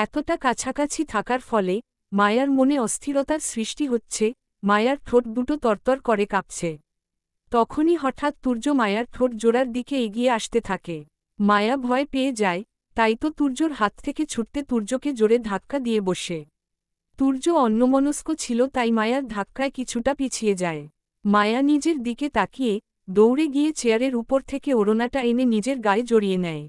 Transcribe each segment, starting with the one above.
এতটা কাছাকাছি থাকার ফলে মায়ার মনে অস্থিরতার সৃষ্টি হচ্ছে, মায়ার ঠোঁট দুটো তরতর করে কাঁপছে। তখনই হঠাৎ তুর্য মায়ার ঠোঁট জোড়ার দিকে এগিয়ে আসতে থাকে। মায়া ভয় পেয়ে যায়, তাই তো তুর্যর হাত থেকে ছুটতে তুর্যকে জোরে ধাক্কা দিয়ে বসে। তুর্য অন্যমনস্ক ছিল তাই মায়ার ধাক্কায় কিছুটা পিছিয়ে যায়। মায়া নিজের দিকে তাকিয়ে দৌড়ে গিয়ে চেয়ারের উপর থেকে ওড়নাটা এনে নিজের গায়ে জড়িয়ে নেয়।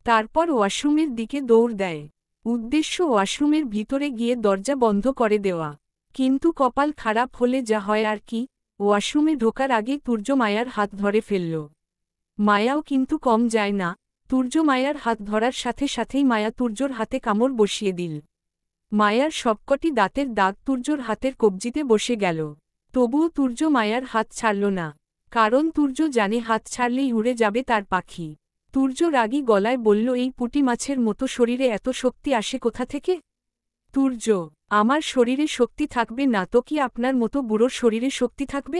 তারপর ওয়াশরুমের দিকে দৌড় দেয়। উদ্দেশ্য ওয়াশরুমের ভিতরে গিয়ে দরজা বন্ধ করে দেওয়া। কিন্তু কপাল খারাপ হলে যা হয় আর কি, ওয়াশরুমে ঢোকার আগেই তুর্য মায়ার হাত ধরে ফেলল। মায়াও কিন্তু কম যায় না, তুর্য মায়ার হাত ধরার সাথে সাথেই মায়া তুর্যর হাতে কামড় বসিয়ে দিল। মায়ার সবকটি দাঁতের দাগ তুর্যর হাতের কবজিতে বসে গেল। তবুও তুর্য মায়ার হাত ছাড়ল না, কারণ তুর্য জানে হাত ছাড়লেই উড়ে যাবে তার পাখি। তুর্য রাগী গলায় বলল, এই পুঁটি মাছের মতো শরীরে এত শক্তি আসে কোথা থেকে? তুর্য, আমার শরীরে শক্তি থাকবে না তো কি আপনার মতো বুড়োর শরীরে শক্তি থাকবে?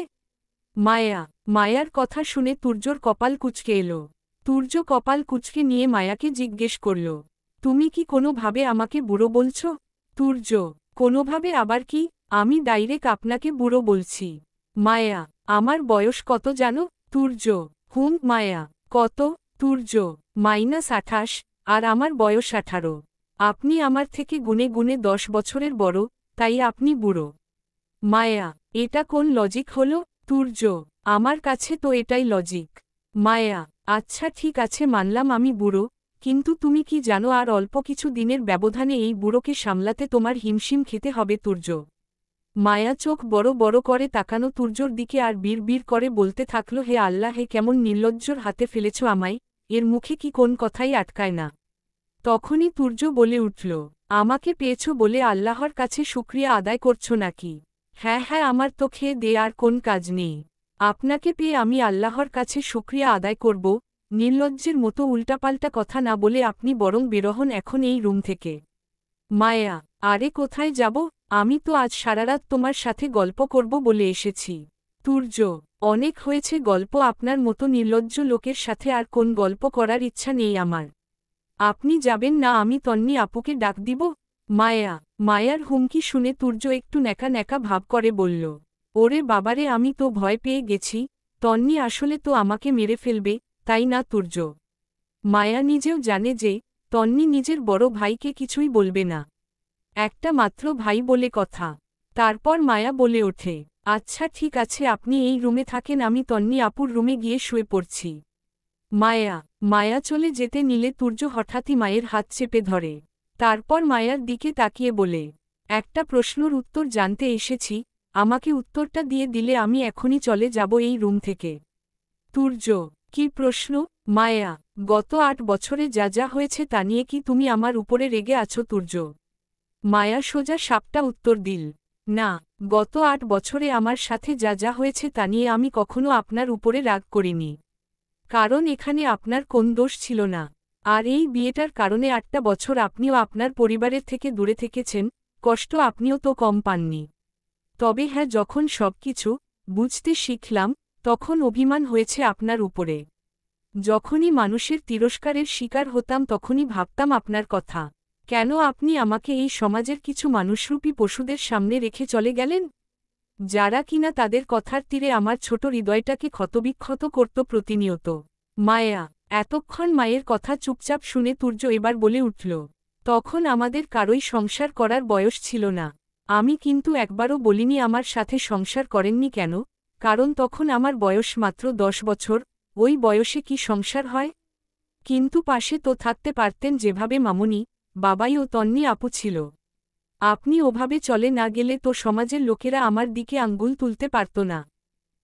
মায়ার কথা শুনে তুর্যর কপাল কুঁচকে এলো। তুর্য কপাল কুঁচকে নিয়ে মায়াকে জিজ্ঞেস করল, তুমি কি কোনোভাবে আমাকে বুড়ো বলছ? তুর্য, কোনোভাবে আবার কি? আমি ডাইরেক্ট আপনাকে বুড়ো বলছি। মায়া, আমার বয়স কত জানো? তুর্য, মায়া, কত? তুর্য, -28, আর আমার বয়স 18। আপনি আমার থেকে গুনে গুনে 10 বছরের বড়, তাই আপনি বুড়ো। মায়া, এটা কোন লজিক হলো? তুর্য, আমার কাছে তো এটাই লজিক। মায়া, আচ্ছা ঠিক আছে মানলাম আমি বুড়ো, কিন্তু তুমি কি জানো আর অল্প কিছু দিনের ব্যবধানে এই বুড়োকে সামলাতে তোমার হিমশিম খেতে হবে? তুর্য, মায়া চোখ বড় বড় করে তাকানো তুর্যর দিকে আর বিড় করে বলতে থাকল, হে আল্লাহ, হে কেমন নির্লজ্জর হাতে ফেলেছ আমায়, এর মুখে কি কোন কথাই আটকায় না। তখনই তুর্য বলে উঠল, আমাকে পেয়েছ বলে আল্লাহর কাছে শুকরিয়া আদায় করছো নাকি? হ্যাঁ হ্যাঁ, আমার তো খেয়ে দে আর কোন কাজ নেই, আপনাকে পেয়ে আমি আল্লাহর কাছে শুকরিয়া আদায় করব? নির্লজ্জের মতো উল্টাপাল্টা কথা না বলে আপনি বরং বেরোহন এখন এই রুম থেকে। মায়া, আরে কোথায় যাব? আমি তো আজ সারারাত তোমার সাথে গল্প করব বলে এসেছি। তুর্য, অনেক হয়েছে গল্প, আপনার মতো নির্লজ্জ লোকের সাথে আর কোন গল্প করার ইচ্ছা নেই আমার। আপনি যাবেন না? আমি তন্নি আপুকে ডাক দিব। মায়ার হুমকি শুনে তুর্য একটু ন্যাকা ন্যাকা ভাব করে বলল, ওরে বাবারে, আমি তো ভয় পেয়ে গেছি, তন্নি আসলে তো আমাকে মেরে ফেলবে, তাই না তুর্য? মায়া নিজেও জানে যে তন্নি নিজের বড় ভাইকে কিছুই বলবে না, একটা মাত্র ভাই বলে কথা। তারপর মায়া বলে ওঠে, আচ্ছা ঠিক আছে, আপনি এই রুমে থাকেন, আমি তন্নি আপুর রুমে গিয়ে শুয়ে পড়ছি। মায়া চলে যেতে নিলে তুর্য হঠাৎই মায়ের হাত চেপে ধরে। তারপর মায়ার দিকে তাকিয়ে বলে, একটা প্রশ্নর উত্তর জানতে এসেছি, আমাকে উত্তরটা দিয়ে দিলে আমি এখনই চলে যাব এই রুম থেকে। তুর্য, কি প্রশ্ন? মায়া, গত 8 বছরে যা যা হয়েছে তা নিয়ে কি তুমি আমার উপরে রেগে আছো? তুর্য, মায়া সোজা সাপটা উত্তর দিল, না, গত 8 বছরে আমার সাথে যা যা হয়েছে তা নিয়ে আমি কখনো আপনার উপরে রাগ করিনি, কারণ এখানে আপনার কোন দোষ ছিল না। আর এই বিয়েটার কারণে 8টা বছর আপনিও আপনার পরিবারের থেকে দূরে থেকেছেন, কষ্ট আপনিও তো কম পাননি। তবে হ্যাঁ, যখন সবকিছু বুঝতে শিখলাম তখন অভিমান হয়েছে আপনার উপরে। যখনই মানুষের তিরস্কারের শিকার হতাম তখনই ভাবতাম আপনার কথা, কেন আপনি আমাকে এই সমাজের কিছু মানুষরূপী পশুদের সামনে রেখে চলে গেলেন, যারা কিনা তাদের কথার তীরে আমার ছোট হৃদয়টাকে ক্ষতবিক্ষত করত প্রতিনিয়ত। মায়া, এতক্ষণ মায়ের কথা চুপচাপ শুনে তুর্য এবার বলে উঠল, তখন আমাদের কারোই সংসার করার বয়স ছিল না। আমি কিন্তু একবারও বলিনি আমার সাথে সংসার করেননি কেন, কারণ তখন আমার বয়স মাত্র 10 বছর, ওই বয়সে কি সংসার হয়? কিন্তু পাশে তো থাকতে পারতেন, যেভাবে মামুনি, বাবাই ও তন্নি আপু ছিল। আপনি ওভাবে চলে না গেলে তো সমাজের লোকেরা আমার দিকে আঙ্গুল তুলতে পারত না।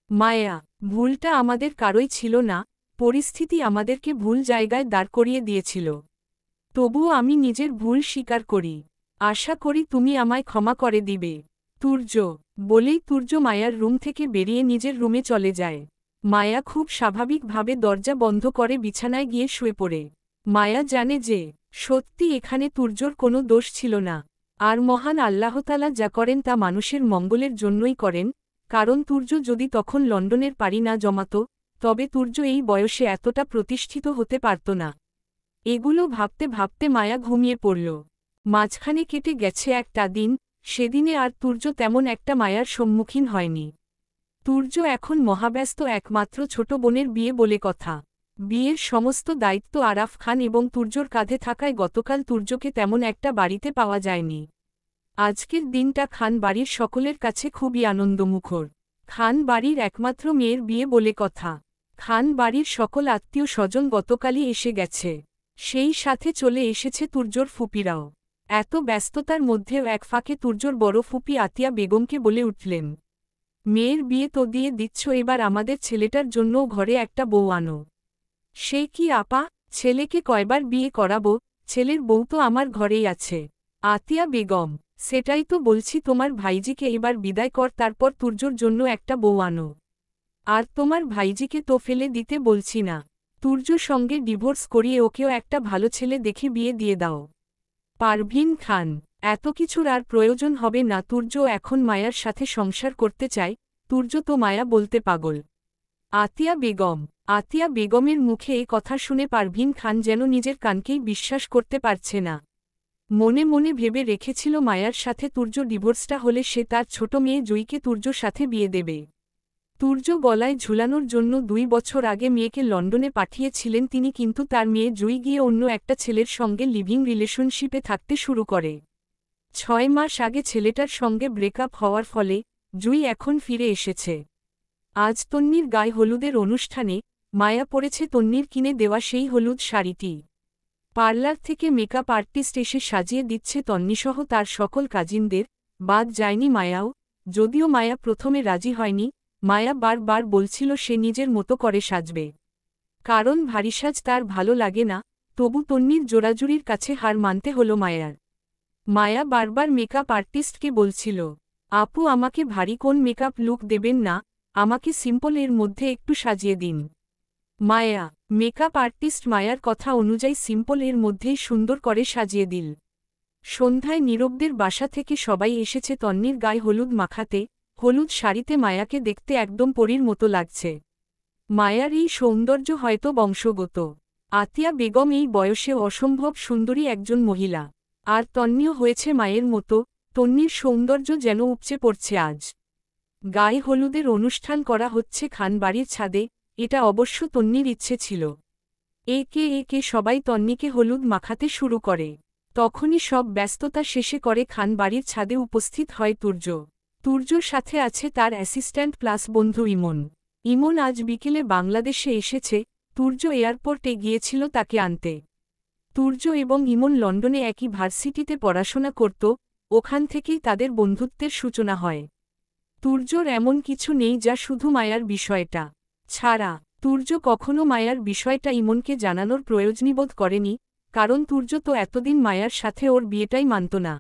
মায়া, ভুলটা আমাদের কারোই ছিল না, পরিস্থিতি আমাদেরকে ভুল জায়গায় দাঁড় করিয়ে দিয়েছিল। তবুও আমি নিজের ভুল স্বীকার করি, আশা করি তুমি আমায় ক্ষমা করে দিবে। তুর্য, বলেই তুর্য মায়ার রুম থেকে বেরিয়ে নিজের রুমে চলে যায়। মায়া খুব স্বাভাবিকভাবে দরজা বন্ধ করে বিছানায় গিয়ে শুয়ে পড়ে। মায়া জানে যে সত্যি এখানে তুর্যর কোনো দোষ ছিল না, আর মহান আল্লাহতালা যা করেন তা মানুষের মঙ্গলের জন্যই করেন, কারণ তুর্য যদি তখন লন্ডনের পাড়ি না জমাত, তবে তুর্য এই বয়সে এতটা প্রতিষ্ঠিত হতে পারত না। এগুলো ভাবতে ভাবতে মায়া ঘুমিয়ে পড়ল। মাঝখানে কেটে গেছে একটা দিন, সেদিনে আর তুর্য তেমন একটা মায়ার সম্মুখীন হয়নি। তুর্য এখন মহাব্যস্ত, একমাত্র ছোট বোনের বিয়ে বলে কথা। বিয়ের সমস্ত দায়িত্ব আরাফ খান এবং তুর্যর কাঁধে থাকায় গতকাল তুর্যকে তেমন একটা বাড়িতে পাওয়া যায়নি। আজকের দিনটা খান বাড়ির সকলের কাছে খুবই আনন্দমুখর। খান বাড়ির একমাত্র মেয়ের বিয়ে বলে কথা। খান বাড়ির সকল আত্মীয় স্বজন গতকালই এসে গেছে। সেই সাথে চলে এসেছে তুর্যর ফুপিরাও। এত ব্যস্ততার মধ্যেও এক ফাঁকে তুর্যর বড় ফুপি আতিয়া বেগমকে বলে উঠলেন, মেয়ের বিয়ে তো দিয়ে দিচ্ছ, এবার আমাদের ছেলেটার জন্যও ঘরে একটা বউ আনো। সে কি আপা, ছেলেকে কয়বার বিয়ে করাবো, ছেলের বউ তো আমার ঘরেই আছে। আতিয়া বেগম, সেটাই তো বলছি, তোমার ভাইজিকে এবার বিদায় কর, তারপর তুর্যর জন্য একটা বউ আনো। আর তোমার ভাইজিকে তো ফেলে দিতে বলছি না, তুর্য সঙ্গে ডিভোর্স করিয়ে ওকেও একটা ভালো ছেলে দেখে বিয়ে দিয়ে দাও। পারভীন খান, এত কিছুর আর প্রয়োজন হবে না, তুর্য এখন মায়ার সাথে সংসার করতে চায়, তুর্য তো মায়া বলতে পাগল। আতিয়া বেগম, আতিয়া বেগমের মুখে এ কথা শুনে পারভীন খান যেন নিজের কানকেই বিশ্বাস করতে পারছে না। মনে মনে ভেবে রেখেছিল মায়ার সাথে তুর্য ডিভোর্সটা হলে সে তার ছোট মেয়ে জুঁইকে তুর্যর সাথে বিয়ে দেবে। তুর্য গলায় ঝুলানোর জন্য 2 বছর আগে মেয়েকে লন্ডনে পাঠিয়েছিলেন তিনি, কিন্তু তার মেয়ে জুঁই গিয়ে অন্য একটা ছেলের সঙ্গে লিভিং রিলেশনশিপে থাকতে শুরু করে। 6 মাস আগে ছেলেটার সঙ্গে ব্রেকআপ হওয়ার ফলে জুঁই এখন ফিরে এসেছে। আজ তন্নির গায়ে হলুদের অনুষ্ঠানে মায়া পরেছে তন্নির কিনে দেওয়া সেই হলুদ শাড়িটি। পার্লার থেকে মেকআপ আর্টিস্ট এসে সাজিয়ে দিচ্ছে তন্নিসহ তার সকল কাজিনদের, বাদ যায়নি মায়াও। যদিও মায়া প্রথমে রাজি হয়নি, মায়া বারবার বলছিল সে নিজের মতো করে সাজবে, কারণ ভারী সাজ তার ভালো লাগে না, তবু তন্নির জোড়াজুড়ির কাছে হার মানতে হলো মায়ার। মায়া বারবার মেকআপ আর্টিস্টকে বলছিল, আপু আমাকে ভারী কোন মেকআপ লুক দেবেন না, আমাকে সিম্পল এর মধ্যে একটু সাজিয়ে দিন। মায়া, মেকআপ আর্টিস্ট মায়ার কথা অনুযায়ী সিম্পল এর মধ্যেই সুন্দর করে সাজিয়ে দিল। সন্ধ্যায় নীরবদের বাসা থেকে সবাই এসেছে তন্নির গায়ে হলুদ মাখাতে। হলুদ শাড়িতে মায়াকে দেখতে একদম পরীর মতো লাগছে। মায়ার এই সৌন্দর্য হয়তো বংশগত। আতিয়া বেগম এই বয়সে অসম্ভব সুন্দরী একজন মহিলা, আর তন্নিও হয়েছে মায়ের মতো। তন্নির সৌন্দর্য যেন উপচে পড়ছে আজ। গায়ে হলুদের অনুষ্ঠান করা হচ্ছে খানবাড়ির ছাদে, এটা অবশ্য তন্নির ইচ্ছে ছিল। একে একে সবাই তন্নিকে হলুদ মাখাতে শুরু করে। তখনই সব ব্যস্ততা শেষে করে খানবাড়ির ছাদে উপস্থিত হয় তুর্য। তুর্যর সাথে আছে তার অ্যাসিস্ট্যান্ট প্লাস বন্ধু ইমন। ইমন আজ বিকেলে বাংলাদেশে এসেছে, তুর্য এয়ারপোর্টে গিয়েছিল তাকে আনতে। তুর্য এবং ইমন লন্ডনে একই ভার্সিটিতে পড়াশোনা করত, ওখান থেকেই তাদের বন্ধুত্বের সূচনা হয়। তুর্যর এমন কিছু নেই যা শুধু মায়ার বিষয়টা ছাড়া। তুর্য কখনো মায়ার বিষয়টা ইমনকে জানানোর প্রয়োজনীবোধ করেনি, কারণ তুর্য তো এতদিন মায়ার সাথে ওর বিয়েটাই মানত না।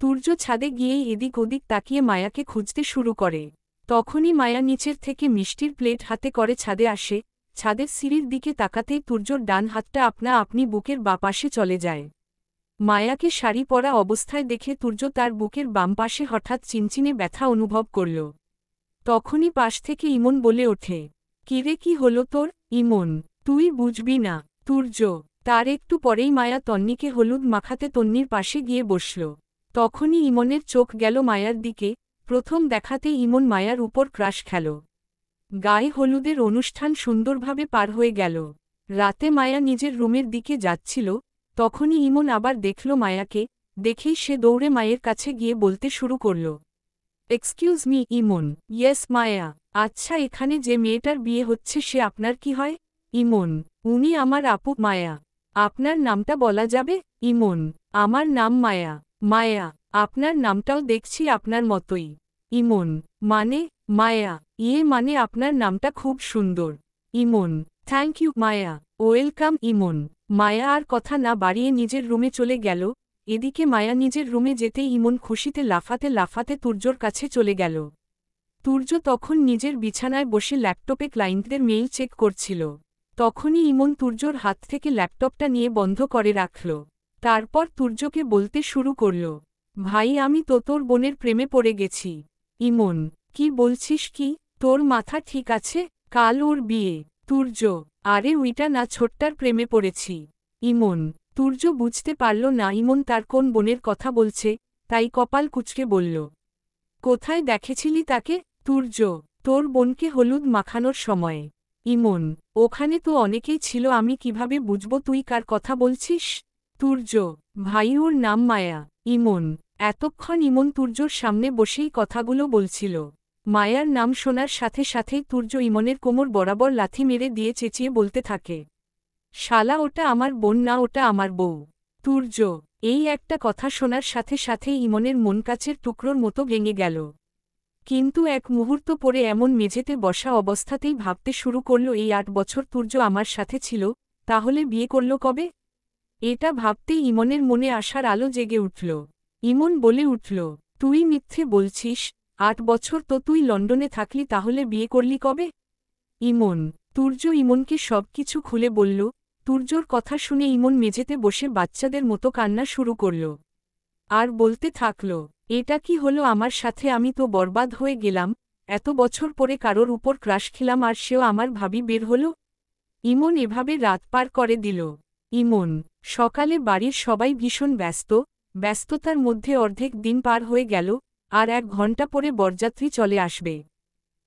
তুর্য ছাদে গিয়েই এদিক ওদিক তাকিয়ে মায়াকে খুঁজতে শুরু করে। তখনই মায়া নিচের থেকে মিষ্টির প্লেট হাতে করে ছাদে আসে। ছাদের সিঁড়ির দিকে তাকাতেই তুর্যর ডান হাতটা আপনা আপনি বুকের বাঁ পাশে চলে যায়। মায়াকে শাড়ি পরা অবস্থায় দেখে তুর্য তার বুকের বাম পাশে হঠাৎ চিনচিনে ব্যথা অনুভব করল। তখনই পাশ থেকে ইমন বলে ওঠে, কিরে কি হলো তোর? ইমন, তুই বুঝবি না। তুর্য, তার একটু পরেই মায়া তন্নিকে হলুদ মাখাতে তন্নির পাশে গিয়ে বসল। তখনই ইমনের চোখ গেল মায়ার দিকে। প্রথম দেখাতেই ইমন মায়ার উপর ক্রাশ খেল। গায়ে হলুদের অনুষ্ঠান সুন্দরভাবে পার হয়ে গেল। রাতে মায়া নিজের রুমের দিকে যাচ্ছিল, তখনই ইমন আবার দেখল মায়াকে। দেখেই সে দৌড়ে মায়ের কাছে গিয়ে বলতে শুরু করল, এক্সকিউজ মি ইমন। ইয়েস মায়া। আচ্ছা, এখানে যে মেয়েটার বিয়ে হচ্ছে সে আপনার কি হয়? ইমন, উনি আমার আপু। মায়া, আপনার নামটা বলা যাবে? ইমন, আমার নাম মায়া। মায়া, আপনার নামটাও দেখছি আপনার মতোই। ইমন, মানে? মায়া, মানে আপনার নামটা খুব সুন্দর। ইমন, থ্যাংক ইউ মায়া। ওয়েলকাম ইমন। মায়া আর কথা না বাড়িয়ে নিজের রুমে চলে গেল। এদিকে মায়া নিজের রুমে যেতেই ইমন খুশিতে লাফাতে লাফাতে তুর্যর কাছে চলে গেল। তুর্য তখন নিজের বিছানায় বসে ল্যাপটপে ক্লায়েন্টদের মেইল চেক করছিল। তখনই ইমন তুর্যর হাত থেকে ল্যাপটপটা নিয়ে বন্ধ করে রাখল। তারপর তুর্যকে বলতে শুরু করল, ভাই আমি তো তোর বোনের প্রেমে পড়ে গেছি। ইমন, কি বলছিস কি? তোর মাথা ঠিক আছে? কাল ওর বিয়ে। তুর্য, আরে উইটা না, ছোট্টার প্রেমে পড়েছি। ইমন, তুর্য বুঝতে পারল না ইমন তার কোন বোনের কথা বলছে, তাই কপাল কুঁচকে বলল, কোথায় দেখেছিলি তাকে? তুর্য, তোর বোনকে হলুদ মাখানোর সময়ে। ইমন, ওখানে তো অনেকেই ছিল, আমি কিভাবে বুঝব তুই কার কথা বলছিস? তুর্য, ভাই ওর নাম মায়া। ইমন, এতক্ষণ ইমন তুর্যর সামনে বসেই কথাগুলো বলছিল। মায়ার নাম শোনার সাথে সাথেই তুর্য ইমনের কোমর বরাবর লাথি মেরে দিয়ে চেঁচিয়ে বলতে থাকে, শালা ওটা আমার বোন না, ওটা আমার বউ। তুর্য, এই একটা কথা শোনার সাথে সাথেই ইমনের মন কাচের টুকরোর মতো ভেঙে গেল। কিন্তু এক মুহূর্ত পরে এমন মেঝেতে বসা অবস্থাতেই ভাবতে শুরু করল, এই ৮ বছর তুর্য আমার সাথে ছিল, তাহলে বিয়ে করল কবে? এটা ভাবতেই ইমনের মনে আশার আলো জেগে উঠল। ইমন বলে উঠল, তুই মিথ্যে বলছিস, ৮ বছর তো তুই লন্ডনে থাকলি, তাহলে বিয়ে করলি কবে? ইমন, তুর্য ইমনকে সব কিছু খুলে বলল। তুর্যর কথা শুনে ইমন মেঝেতে বসে বাচ্চাদের মতো কান্না শুরু করল। আর বলতে থাকল, এটা কি হলো আমার সাথে? আমি তো বরবাদ হয়ে গেলাম, এত বছর পরে কারোর উপর ক্রাশ খেলাম আর সেও আমার ভাবি বের হল। ইমন এভাবে রাত পার করে দিল। ইমন, সকালে বাড়ির সবাই ভীষণ ব্যস্ততার মধ্যে অর্ধেক দিন পার হয়ে গেল, আর ১ ঘণ্টা পরে বরযাত্রী চলে আসবে।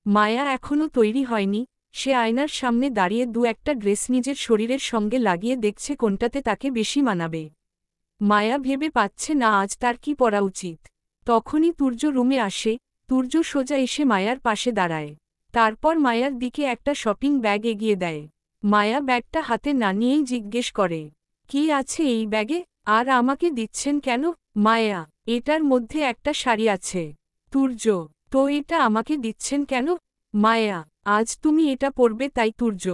মায়া এখনও তৈরি হয়নি, সে আয়নার সামনে দাঁড়িয়ে ২-১টা ড্রেস নিজের শরীরের সঙ্গে লাগিয়ে দেখছে কোনটাতে তাকে বেশি মানাবে। মায়া ভেবে পাচ্ছে না আজ তার কি পরা উচিত। তখনই তুর্য রুমে আসে। তুর্য সোজা এসে মায়ার পাশে দাঁড়ায়। তারপর মায়ার দিকে একটা শপিং ব্যাগ এগিয়ে দেয়। মায়া ব্যাগটা হাতে না নিয়েই জিজ্ঞেস করে, কি আছে এই ব্যাগে? আর আমাকে দিচ্ছেন কেন? মায়া, এটার মধ্যে একটা শাড়ি আছে। তুর্য, তো এটা আমাকে দিচ্ছেন কেন? মায়া, আজ তুমি এটা পরবে তাই। তুর্য,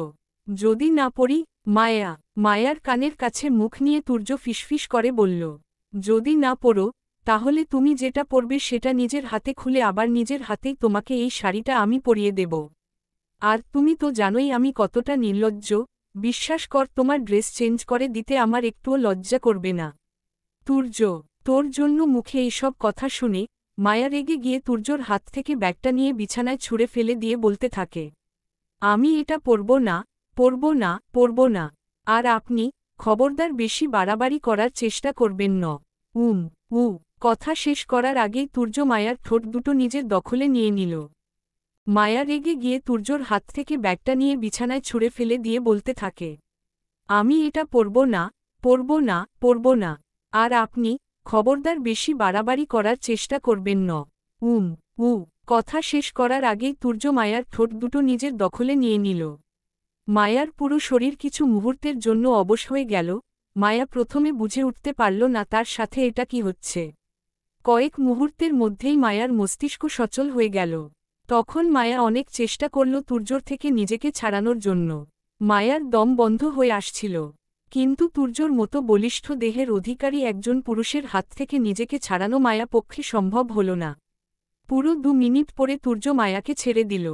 যদি না পরি? মায়া, মায়ার কানের কাছে মুখ নিয়ে তুর্য ফিসফিস করে বলল, যদি না পরো, তাহলে তুমি যেটা পরবে সেটা নিজের হাতে খুলে আবার নিজের হাতেই তোমাকে এই শাড়িটা আমি পরিয়ে দেব। আর তুমি তো জানোই আমি কতটা নির্লজ্জ, বিশ্বাস কর তোমার ড্রেস চেঞ্জ করে দিতে আমার একটুও লজ্জা করবে না। তুর্য, তোর জন্য মুখে এইসব কথা শুনে মায়া রেগে গিয়ে তুর্যর হাত থেকে ব্যাগটা নিয়ে বিছানায় ছুঁড়ে ফেলে দিয়ে বলতে থাকে, আমি এটা পরব না, পরব না, পরব না। আর আপনি খবরদার বেশি বাড়াবাড়ি করার চেষ্টা করবেন না। উ কথা শেষ করার আগেই তুর্য মায়ার ঠোঁট দুটো নিজের দখলে নিয়ে নিল। মায়া রেগে গিয়ে তুর্যর হাত থেকে ব্যাগটা নিয়ে বিছানায় ছুঁড়ে ফেলে দিয়ে বলতে থাকে, আমি এটা পরব না, পরব না, পরব না। আর আপনি খবরদার বেশি বাড়াবাড়ি করার চেষ্টা করবেন না। উ কথা শেষ করার আগেই তুর্য মায়ার ঠোঁট দুটো নিজের দখলে নিয়ে নিল। মায়ার পুরো শরীর কিছু মুহূর্তের জন্য অবশ হয়ে গেল। মায়া প্রথমে বুঝে উঠতে পারল না তার সাথে এটা কি হচ্ছে। কয়েক মুহূর্তের মধ্যেই মায়ার মস্তিষ্ক সচল হয়ে গেল। তখন মায়া অনেক চেষ্টা করল তুর্যর থেকে নিজেকে ছাড়ানোর জন্য। মায়ার দম বন্ধ হয়ে আসছিল, কিন্তু তুর্যর মতো বলিষ্ঠ দেহের অধিকারী একজন পুরুষের হাত থেকে নিজেকে ছাড়ানো মায়া পক্ষে সম্ভব হল না। পুরো ২ মিনিট পরে তুর্য মায়াকে ছেড়ে দিল।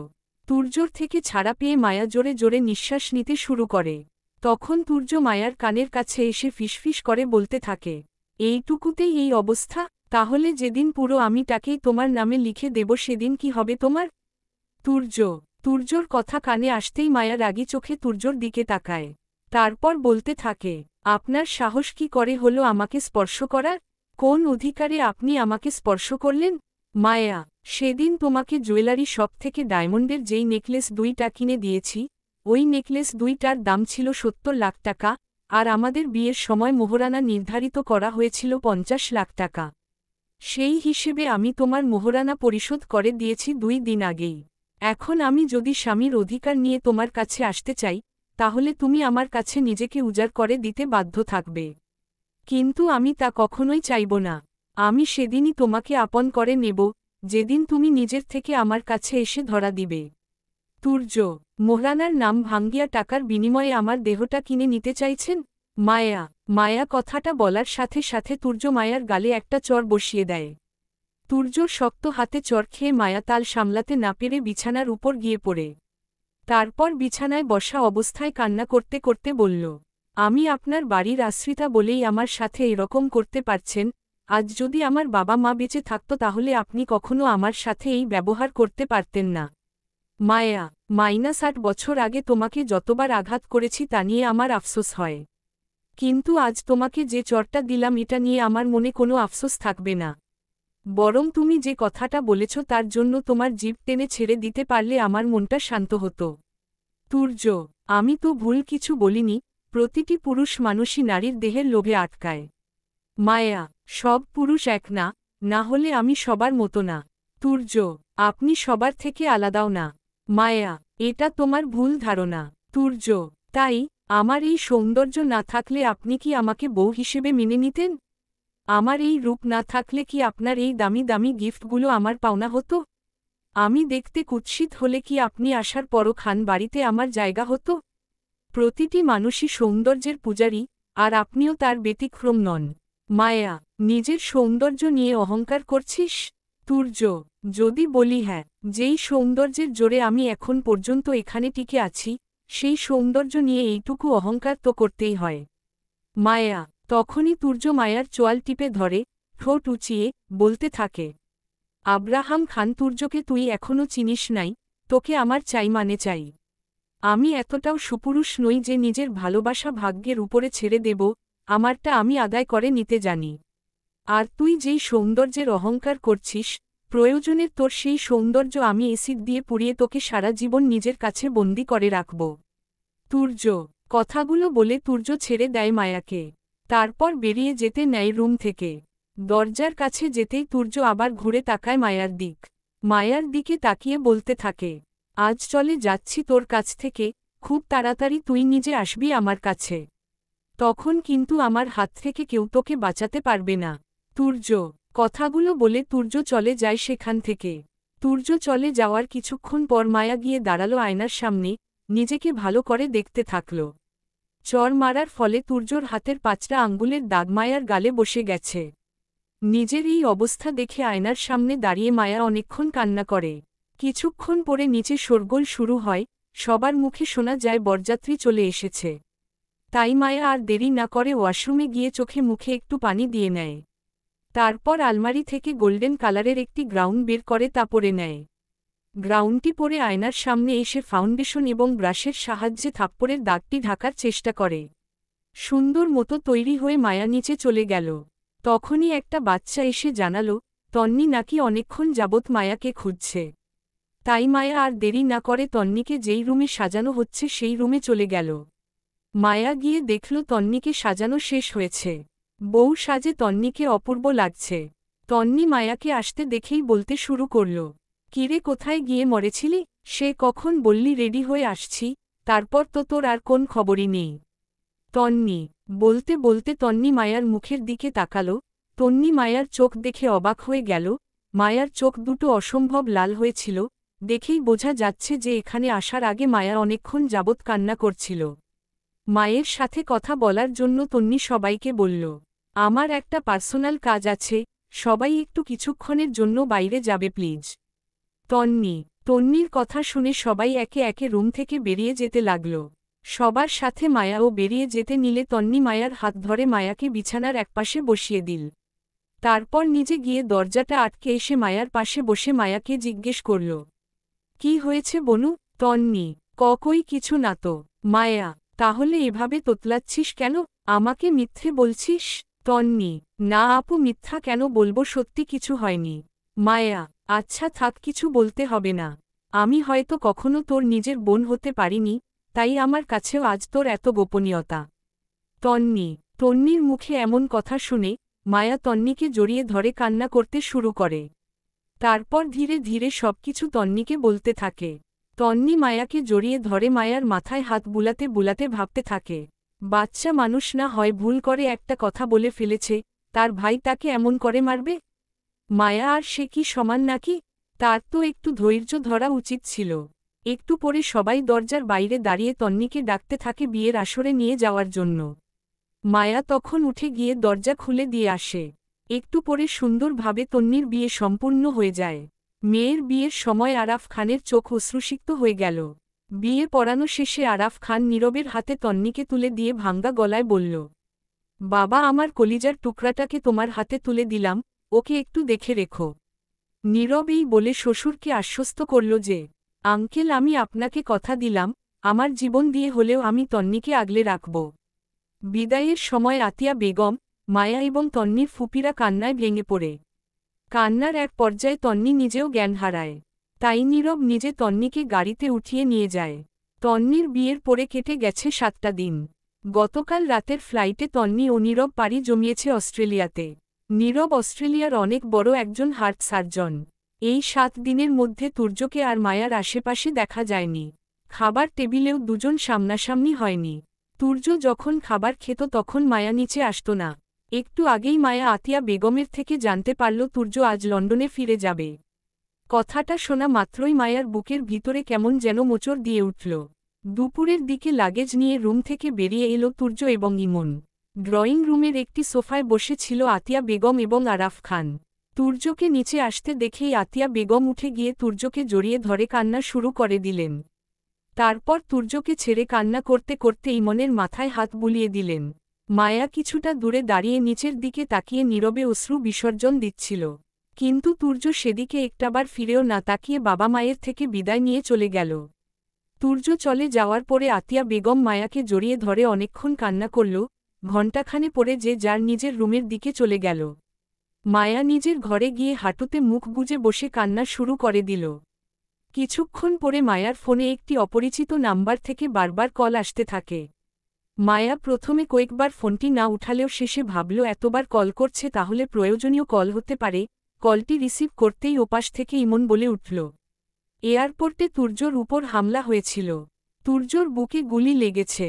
তুর্যর থেকে ছাড়া পেয়ে মায়া জোরে জোরে নিঃশ্বাস নিতে শুরু করে। তখন তুর্য মায়ার কানের কাছে এসে ফিসফিস করে বলতে থাকে, এইটুকুতেই এই অবস্থা? তাহলে যেদিন পুরো আমিটাকেই তোমার নামে লিখে দেব সেদিন কি হবে তোমার? তুর্যর কথা কানে আসতেই মায়া রাগী চোখে তুর্যর দিকে তাকায়। তারপর বলতে থাকে, আপনার সাহস কি করে হলো আমাকে স্পর্শ করার? কোন অধিকারে আপনি আমাকে স্পর্শ করলেন? মায়া, সেদিন তোমাকে জুয়েলারি শপ থেকে ডায়মন্ডের যেই নেকলেস ২টা কিনে দিয়েছি, ওই নেকলেস ২টার দাম ছিল ৭০ লাখ টাকা, আর আমাদের বিয়ের সময় মোহরানা নির্ধারিত করা হয়েছিল ৫০ লাখ টাকা। সেই হিসেবে আমি তোমার মোহরানা পরিশোধ করে দিয়েছি ২ দিন আগেই। এখন আমি যদি স্বামীর অধিকার নিয়ে তোমার কাছে আসতে চাই, তাহলে তুমি আমার কাছে নিজেকে উজাড় করে দিতে বাধ্য থাকবে। কিন্তু আমি তা কখনোই চাইব না। আমি সেদিনই তোমাকে আপন করে নেব, যেদিন তুমি নিজের থেকে আমার কাছে এসে ধরা দিবে। তুর্য, মোহরানার নাম ভাঙ্গিয়া টাকার বিনিময়ে আমার দেহটা কিনে নিতে চাইছেন? মায়া কথাটা বলার সাথে সাথে তুর্য মায়ার গালে একটা চড় বসিয়ে দেয়। তুর্য শক্ত হাতে চড় খেয়ে মায়া তাল সামলাতে না পেরে বিছানার উপর গিয়ে পড়ে। তারপর বিছানায় বসা অবস্থায় কান্না করতে করতে বলল, আমি আপনার বাড়ির আশ্রিতা বলেই আমার সাথে এরকম করতে পারছেন, আজ যদি আমার বাবা মা বেঁচে থাকত তাহলে আপনি কখনো আমার সাথে এই ব্যবহার করতে পারতেন না। মায়া, -৮ বছর আগে তোমাকে যতবার আঘাত করেছি তা নিয়ে আমার আফসোস হয়। কিন্তু আজ তোমাকে যে চরটা দিলাম এটা নিয়ে আমার মনে কোনো আফসোস থাকবে না। বরং তুমি যে কথাটা বলেছ তার জন্য তোমার জিভ টেনে ছেড়ে দিতে পারলে আমার মনটা শান্ত হতো। তুর্য, আমি তো ভুল কিছু বলিনি, প্রতিটি পুরুষ মানুষই নারীর দেহের লোভে আটকায়। মায়া, সব পুরুষ এক না, না হলে আমি সবার মতো না। তুর্য, আপনি সবার থেকে আলাদাও না। মায়া, এটা তোমার ভুল ধারণা। তুর্য, তাই আমার এই সৌন্দর্য না থাকলে আপনি কি আমাকে বউ হিসেবে মেনে নিতেন? আমার এই রূপ না থাকলে কি আপনার এই দামি দামি গিফটগুলো আমার পাওনা হতো? আমি দেখতে কুৎসিত হলে কি আপনি আসার পরও খান বাড়িতে আমার জায়গা হতো? প্রতিটি মানুষই সৌন্দর্যের পূজারী, আর আপনিও তার ব্যতিক্রম নন। মায়া, নিজের সৌন্দর্য নিয়ে অহংকার করছিস? তুর্য, যদি বলি হ্যাঁ, যেই সৌন্দর্যের জোরে আমি এখন পর্যন্ত এখানে টিকে আছি, সেই সৌন্দর্য নিয়ে এইটুকু অহংকার তো করতেই হয়। মায়া, তখনই তুর্য মায়ার চোয়াল টিপে ধরে, ঠোঁট উঁচিয়ে বলতে থাকে, আব্রাহাম খান, তুর্যকে তুই এখনও চিনিস নাই, তোকে আমার চাই মানে চাই। আমি এতটাও সুপুরুষ নই যে নিজের ভালোবাসা ভাগ্যের উপরে ছেড়ে দেব, আমারটা আমি আদায় করে নিতে জানি। আর তুই যেই সৌন্দর্যের অহংকার করছিস, প্রয়োজনে তোর সেই সৌন্দর্য আমি এসিড দিয়ে পুড়িয়ে তোকে সারা জীবন নিজের কাছে বন্দি করে রাখব। তুর্য, কথাগুলো বলে তুর্য ছেড়ে দেয় মায়াকে। তারপর বেরিয়ে যেতে নেয় রুম থেকে। দরজার কাছে যেতেই তুর্য আবার ঘুরে তাকায় মায়ার দিক। মায়ার দিকে তাকিয়ে বলতে থাকে, আজ চলে যাচ্ছি তোর কাছ থেকে, খুব তাড়াতাড়ি তুই নিজে আসবি আমার কাছে। তখন কিন্তু আমার হাত থেকে কেউ তোকে বাঁচাতে পারবে না। তুর্য, কথাগুলো বলে তুর্য চলে যায় সেখান থেকে। তুর্য চলে যাওয়ার কিছুক্ষণ পর মায়া গিয়ে দাঁড়ালো আয়নার সামনে, নিজেকে ভালো করে দেখতে থাকল। চর মারার ফলে তুর্যর হাতের 5টা আঙ্গুলের দাগ মায়ার গালে বসে গেছে। নিজের এই অবস্থা দেখে আয়নার সামনে দাঁড়িয়ে মায়া অনেকক্ষণ কান্না করে। কিছুক্ষণ পরে নিচে শোরগোল শুরু হয়, সবার মুখে শোনা যায় বরযাত্রী চলে এসেছে। তাই মায়া আর দেরি না করে ওয়াশরুমে গিয়ে চোখে মুখে একটু পানি দিয়ে নেয়। তারপর আলমারি থেকে গোল্ডেন কালারের একটি গ্রাউন বের করে তা পরে নেয়। গ্রাউনটি পরে আয়নার সামনে এসে ফাউন্ডেশন এবং ব্রাশের সাহায্যে থাপ্পড়ের দাগটি ঢাকার চেষ্টা করে। সুন্দর মতো তৈরি হয়ে মায়া নিচে চলে গেল। তখনই একটা বাচ্চা এসে জানালো, তন্নি নাকি অনেকক্ষণ যাবৎ মায়াকে খুঁজছে। তাই মায়া আর দেরি না করে তন্নিকে যেই রুমে সাজানো হচ্ছে সেই রুমে চলে গেল। মায়া গিয়ে দেখল তন্নিকে সাজানো শেষ হয়েছে। বউ সাজে তন্নিকে অপূর্ব লাগছে। তন্নি মায়াকে আসতে দেখেই বলতে শুরু করল, কিরে কোথায় গিয়ে মরেছিলি? সে কখন বললি রেডি হয়ে আসছি, তারপর তো তোর আর কোন খবরই নেই। তন্নি বলতে বলতে তন্নি মায়ার মুখের দিকে তাকালো। তন্নি মায়ার চোখ দেখে অবাক হয়ে গেল। মায়ার চোখ দুটো অসম্ভব লাল হয়েছিল, দেখেই বোঝা যাচ্ছে যে এখানে আসার আগে মায়া অনেকক্ষণ যাবৎ কান্না করছিল। মায়ের সাথে কথা বলার জন্য তন্নি সবাইকে বলল, আমার একটা পার্সোনাল কাজ আছে, সবাই একটু কিছুক্ষণের জন্য বাইরে যাবে প্লিজ। তন্নির কথা শুনে সবাই একে একে রুম থেকে বেরিয়ে যেতে লাগল। সবার সাথে মায়াও বেরিয়ে যেতে নিলে তন্নি মায়ার হাত ধরে মায়াকে বিছানার একপাশে বসিয়ে দিল। তারপর নিজে গিয়ে দরজাটা আটকে এসে মায়ার পাশে বসে মায়াকে জিজ্ঞেস করল, কি হয়েছে বনু? তন্নি, কই কিছু না তো। মায়া, তাহলে এভাবে তোতলাচ্ছিস কেন? আমাকে মিথ্যে বলছিস? তন্নি, না আপু, মিথ্যা কেন বলবো, সত্যি কিছু হয়নি। মায়া, আচ্ছা থাক, কিছু বলতে হবে না। আমি হয়তো কখনো তোর নিজের বোন হতে পারিনি, তাই আমার কাছেও আজ তোর এত গোপনীয়তা। তন্নির মুখে এমন কথা শুনে মায়া তন্নিকে জড়িয়ে ধরে কান্না করতে শুরু করে। তারপর ধীরে ধীরে সবকিছু তন্নিকে বলতে থাকে। তন্নি মায়াকে জড়িয়ে ধরে মায়ার মাথায় হাত বুলাতে বুলাতে ভাবতে থাকে, বাচ্চা মানুষ না হয় ভুল করে একটা কথা বলে ফেলেছে, তার ভাই তাকে এমন করে মারবে? মায়া আর সে কি সমান নাকি? তার তো একটু ধৈর্য ধরা উচিত ছিল। একটু পরে সবাই দরজার বাইরে দাঁড়িয়ে তন্নিকে ডাকতে থাকে বিয়ের আসরে নিয়ে যাওয়ার জন্য। মায়া তখন উঠে গিয়ে দরজা খুলে দিয়ে আসে। একটু পরে সুন্দরভাবে তন্নির বিয়ে সম্পূর্ণ হয়ে যায়। মেয়ের বিয়ের সময় আরাফ খানের চোখ অশ্রুসিক্ত হয়ে গেল। বিয়ে পড়ানো শেষে আরাফ খান নীরবের হাতে তন্নিকে তুলে দিয়ে ভাঙ্গা গলায় বলল, বাবা, আমার কলিজার টুকরাটাকে তোমার হাতে তুলে দিলাম, ওকে একটু দেখে রেখো। নীরব এই বলে শ্বশুরকে আশ্বস্ত করল যে, আঙ্কেল, আমি আপনাকে কথা দিলাম, আমার জীবন দিয়ে হলেও আমি তন্নিকে আগলে রাখব। বিদায়ের সময় আতিয়া বেগম, মায়া এবং তন্নির ফুপিরা কান্নায় ভেঙে পড়ে। কান্নার এক পর্যায়ে তন্নি নিজেও জ্ঞান হারায়। তাই নীরব নিজে তন্নিকে গাড়িতে উঠিয়ে নিয়ে যায়। তন্নির বিয়ের পরে কেটে গেছে 7টা দিন। গতকাল রাতের ফ্লাইটে তন্নি ও নীরব পাড়ি জমিয়েছে অস্ট্রেলিয়াতে। নীরব অস্ট্রেলিয়ার অনেক বড় একজন হার্ট সার্জন। এই 7 দিনের মধ্যে তুর্যকে আর মায়ার আশেপাশে দেখা যায়নি। খাবার টেবিলেও দুজন সামনাসামনি হয়নি। তুর্য যখন খাবার খেত তখন মায়া নিচে আসত না। একটু আগেই মায়া আতিয়া বেগমের থেকে জানতে পারল তুর্য আজ লন্ডনে ফিরে যাবে। কথাটা শোনা মাত্রই মায়ার বুকের ভিতরে কেমন যেন মোচড় দিয়ে উঠল। দুপুরের দিকে লাগেজ নিয়ে রুম থেকে বেরিয়ে এলো তুর্য এবং ইমন। ড্রয়িং রুমের একটি সোফায় বসে ছিল আতিয়া বেগম এবং আরাফ খান। তুর্যকে নিচে আসতে দেখেই আতিয়া বেগম উঠে গিয়ে তুর্যকে জড়িয়ে ধরে কান্না শুরু করে দিলেন। তারপর তুর্যকে ছেড়ে কান্না করতে করতে ইমনের মাথায় হাত বুলিয়ে দিলেন। মায়া কিছুটা দূরে দাঁড়িয়ে নিচের দিকে তাকিয়ে নীরবে অশ্রু বিসর্জন দিচ্ছিল। কিন্তু তুর্য সেদিকে একটাবার ফিরেও না তাকিয়ে বাবা মায়ের থেকে বিদায় নিয়ে চলে গেল। তুর্য চলে যাওয়ার পরে আতিয়া বেগম মায়াকে জড়িয়ে ধরে অনেকক্ষণ কান্না করল। ঘণ্টাখানে পরে যে যার নিজের রুমের দিকে চলে গেল। মায়া নিজের ঘরে গিয়ে হাঁটুতে মুখ গুজে বসে কান্না শুরু করে দিল। কিছুক্ষণ পরে মায়ার ফোনে একটি অপরিচিত নাম্বার থেকে বারবার কল আসতে থাকে। মায়া প্রথমে কয়েকবার ফোনটি না উঠালেও শেষে ভাবল এতবার কল করছে তাহলে প্রয়োজনীয় কল হতে পারে। কলটি রিসিভ করতেই ওপাশ থেকে ইমন বলে উঠল, এয়ারপোর্টে তুর্যর উপর হামলা হয়েছিল। তুর্যর বুকে গুলি লেগেছে।